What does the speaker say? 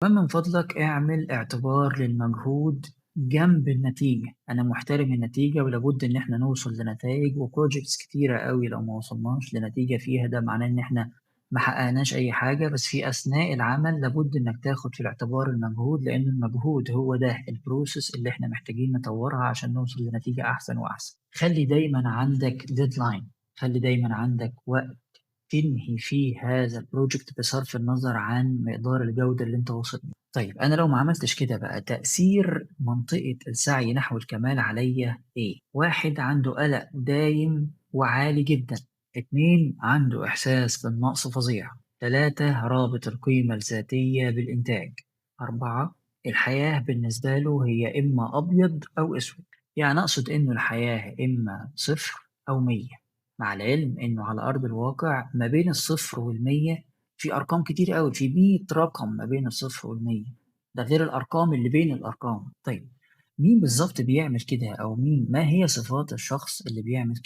كمان من فضلك اعمل اعتبار للمجهود جنب النتيجة، أنا محترم النتيجة ولابد إن إحنا نوصل لنتائج وprojects كتيرة أوي لو ما وصلناش لنتيجة فيها ده معناه إن إحنا ما حققناش أي حاجة، بس في أثناء العمل لابد إنك تاخد في الاعتبار المجهود، لأن المجهود هو ده الprocess اللي إحنا محتاجين نطورها عشان نوصل لنتيجة أحسن وأحسن. خلي دايمًا عندك deadline، خلي دايمًا عندك وقت تنهي فيه هذا الproject بصرف النظر عن مقدار الجودة اللي أنت واصل له. طيب أنا لو ما عملتش كده بقى تأثير منطقة السعي نحو الكمال عليَّ إيه؟ 1 عنده قلق دايم وعالي جدًا، 2 عنده إحساس بالنقص فظيع، 3 رابط القيمة الذاتية بالإنتاج، 4 الحياة بالنسبة له هي إما أبيض أو أسود، يعني أقصد إنه الحياة إما 0 أو 100. مع العلم إنه على أرض الواقع ما بين الصفر والمية في أرقام كتير أوي، في 100 رقم ما بين الصفر والمية، ده غير الأرقام اللي بين الأرقام. طيب مين بالظبط بيعمل كده، أو ما هي صفات الشخص اللي بيعمل كده؟